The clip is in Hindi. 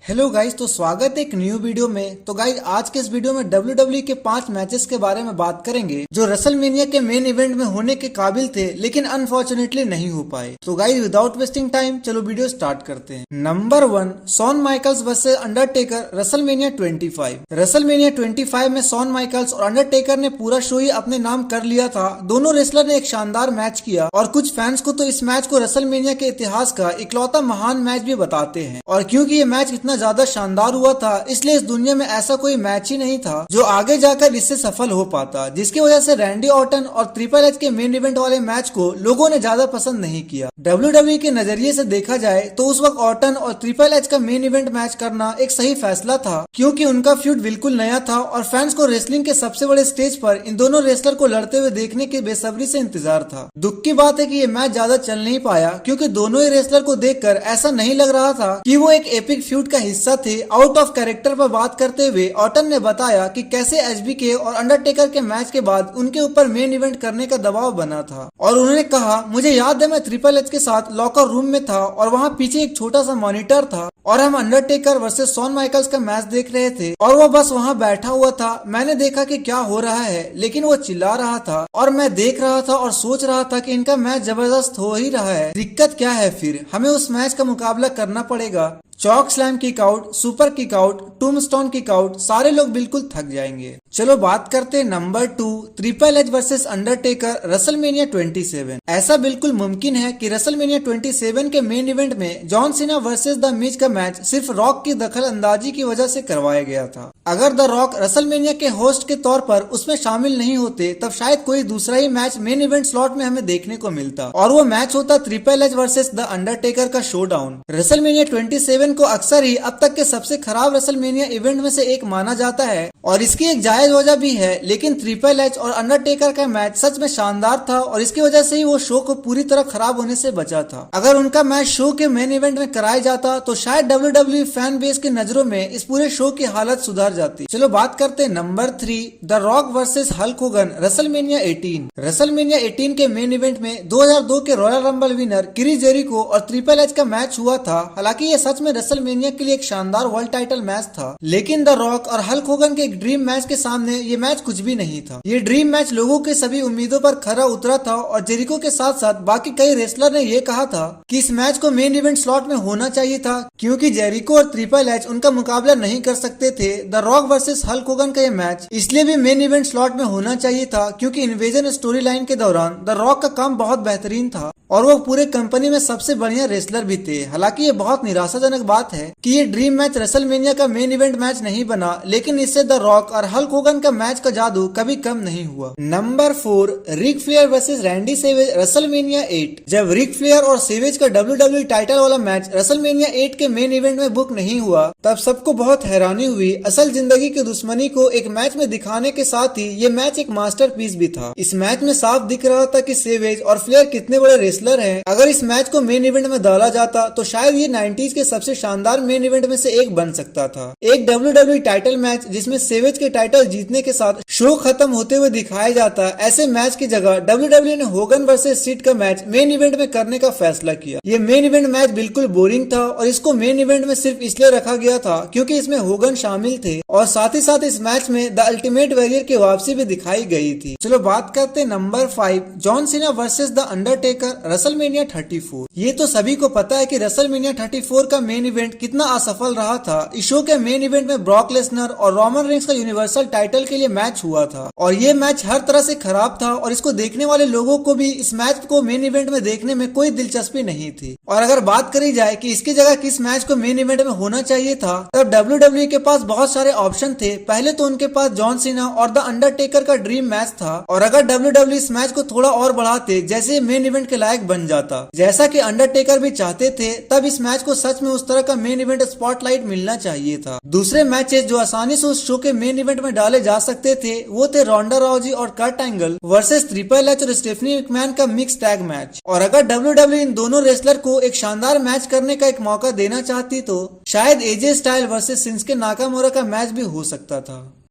हेलो गाइस, तो स्वागत है एक न्यू वीडियो में। तो गाइस, आज के इस वीडियो में WWE के 5 मैचेस के बारे में बात करेंगे जो रेसलमेनिया के मेन इवेंट में होने के काबिल थे, लेकिन अनफॉर्चुनेटली नहीं हो पाए। तो गाइस, विदाउट वेस्टिंग टाइम चलो वीडियो स्टार्ट करते हैं। Number 1, Shawn Michaels versus Undertaker, WrestleMania 25। WrestleMania 25 में शॉन माइकल्स और अंडरटेकर ने पूरा शो ही अपने नाम कर लिया था। दोनों रेसलर ने एक शानदार मैच किया और कुछ फैंस को तो इस मैच को रेसलमेनिया के इतिहास का इकलौता महान मैच भी बताते हैं। और क्योंकि ये मैच इतना ज्यादा शानदार हुआ था, इसलिए इस दुनिया में ऐसा कोई मैच ही नहीं था जो आगे जाकर इससे सफल हो पाता, जिसकी वजह से रैंडी ऑर्टन और ट्रिपल एच के मेन इवेंट वाले मैच को लोगों ने ज्यादा पसंद नहीं किया। WWE के नजरिए से देखा जाए तो उस वक्त ऑर्टन और ट्रिपल एच का मेन इवेंट मैच करना एक सही फैसला था, क्योंकि उनका फ्यूड बिल्कुल नया था और फैंस को रेसलिंग के सबसे बड़े स्टेज पर इन दोनों रेसलर को लड़ते हुए देखने के बेसब्री से इंतजार था। दुख की बात है कि ये मैच ज्यादा चल नहीं पाया, क्योंकि दोनों ही रेसलर को देखकर ऐसा नहीं लग रहा था कि वो एक एपिक फ्यूड का हिस्सा थे। आउट ऑफ कैरेक्टर पर बात करते हुए ऑर्टन ने बताया कि कैसे एचबीके और अंडरटेकर के मैच के बाद उनके ऊपर मेन इवेंट करने का दबाव बना था। और उन्होंने कहा, मुझे याद है मैं ट्रिपल एच के साथ लॉकर रूम में था और वहाँ पीछे एक छोटा सा मॉनिटर था और हम अंडरटेकर वर्सेस शॉन माइकल्स का मैच देख रहे थे और वो बस वहाँ बैठा हुआ था। मैंने देखा कि क्या हो रहा है, लेकिन वो चिल्ला रहा था और मैं देख रहा था और सोच रहा था कि इनका मैच जबरदस्त हो ही रहा है। दिक्कत क्या है, फिर हमें उस मैच का मुकाबला करना पड़ेगा। Chokeslam kick out, super kick out, tombstone kick out, सारे लोग बिल्कुल थक जाएंगे। चलो बात करते हैं number 2, triple H versus Undertaker, WrestleMania 27। ऐसा बिल्कुल मुमकिन है कि रेसलमेनिया 27 के मेन इवेंट में John Cena versus the Miz का मैच सिर्फ रॉक की दखल अंदाजी की वजह से करवाया गया था। अगर द रॉक रेसलमेनिया के होस्ट के तौर पर उसमें शामिल नहीं होते, तब शायद कोई दूसरा ही मैच मेन इवेंट स्लॉट में हमें देखने को मिलता और वो मैच होता triple H versus the Undertaker का शोडाउन। रेसलमेनिया 27 को अक्सर ही अब तक के सबसे खराब रेसलमेनिया इवेंट में से एक माना जाता है और इसकी एक जायज वजह भी है, लेकिन ट्रिपल एच और अंडरटेकर का मैच सच में शानदार था और इसकी वजह से ही वो शो को पूरी तरह खराब होने से बचा था। अगर उनका मैच शो के मेन इवेंट में कराया जाता तो शायद WWE फैन बेस की नजरों में इस पूरे शो की हालत सुधार जाती। चलो बात करते हैं number 3, the Rock versus Hulk Hogan, WrestleMania 18। WrestleMania 18 के मेन इवेंट में 2002 के Royal Rumble winner Chris Jericho और ट्रिपल एच का मैच हुआ था। हालांकि ये सच में रेसलमेनिया के लिए एक शानदार वर्ल्ड टाइटल मैच था, लेकिन द रॉक और हल्क होगन के एक ड्रीम मैच के सामने ये मैच कुछ भी नहीं था। ये ड्रीम मैच लोगों के सभी उम्मीदों पर खरा उतरा था और जेरिको के साथ साथ बाकी कई रेसलर ने ये कहा था कि इस मैच को मेन इवेंट स्लॉट में होना चाहिए था, क्योंकि जेरिको और ट्रिपल एच उनका मुकाबला नहीं कर सकते थे। The Rock versus Hulk Hogan का ये मैच इसलिए भी मेन इवेंट स्लॉट में होना चाहिए था क्योंकि इन्वेजन स्टोरी लाइन के दौरान द रॉक का काम बहुत बेहतरीन था और वो पूरे कंपनी में सबसे बढ़िया रेसलर भी थे। हालांकि ये बहुत निराशाजनक बात है कि ये ड्रीम मैच रेसलमेनिया का मेन इवेंट मैच नहीं बना, लेकिन इससे द रॉक और हल्क होगन का मैच का जादू कभी कम नहीं हुआ। Number 4, Ric Flair versus Randy Savage, WrestleMania 8। जब रिक फ्लेयर और सेवेज का WWE टाइटल वाला मैच रेसलमेनिया 8 के मेन इवेंट में बुक नहीं हुआ, तब सबको बहुत हैरानी हुई। असल जिंदगी की दुश्मनी को एक मैच में दिखाने के साथ ही ये मैच एक मास्टरपीस भी था। इस मैच में साफ दिख रहा था कि सेवेज और फ्लेयर कितने बड़े रेसलर हैं। अगर इस मैच को मेन इवेंट में डाला जाता तो शायद ये 90s के सबसे शानदार मेन इवेंट में से एक बन सकता था। एक WWE टाइटल मैच जिसमें सेवेज के टाइटल जीतने के साथ शो खत्म होते हुए दिखाया जाता, ऐसे मैच की जगह WWE ने होगन वर्सेस सीड का मैच मेन इवेंट में करने का फैसला किया। ये मेन इवेंट मैच बिल्कुल बोरिंग था और इसको मेन इवेंट में सिर्फ इसलिए रखा गया था क्योंकि इसमें होगन शामिल थे और साथ ही साथ इस मैच में द अल्टीमेट वॉरियर की वापसी भी दिखाई गई थी। चलो बात करते number 5, John Cena versus the Undertaker, WrestleMania 34। ये तो सभी को पता है कि रेसलमेनिया 34 का मेन इवेंट कितना असफल रहा था। इस शो के मेन इवेंट में ब्रॉक लेसनर और रोमन रेंस का यूनिवर्सल टाइटल के लिए मैच हुआ था और ये मैच हर तरह से खराब था और इसको देखने वाले लोगों को भी इस मैच को मेन इवेंट में देखने में कोई दिलचस्पी नहीं थी। और अगर बात करी जाए कि इसकी जगह किस मैच को मेन इवेंट में होना चाहिए था, तब WWE के पास बहुत सारे ऑप्शन थे। पहले तो उनके पास जॉन सीना और द अंडरटेकर का ड्रीम मैच था और अगर WWE इस मैच को थोड़ा और बढ़ाते, जैसे मेन इवेंट के लायक बन जाता जैसा कि अंडरटेकर भी चाहते थे, तब इस मैच को सच में उस तरह का मेन इवेंट स्पॉटलाइट मिलना चाहिए था। दूसरे मैचेस जो आसानी से उस शो के मेन इवेंट में डाले जा सकते थे वो थे रोंडा राउजी और Kurt Angle versus Triple H और स्टेफनी मैकमैन का मिक्स टैग मैच। और अगर WWE इन दोनों रेसलर को एक शानदार मैच करने का एक मौका देना चाहती तो शायद एजे स्टाइल वर्सेस शिंसुके नाकामुरा का मैच भी हो सकता था।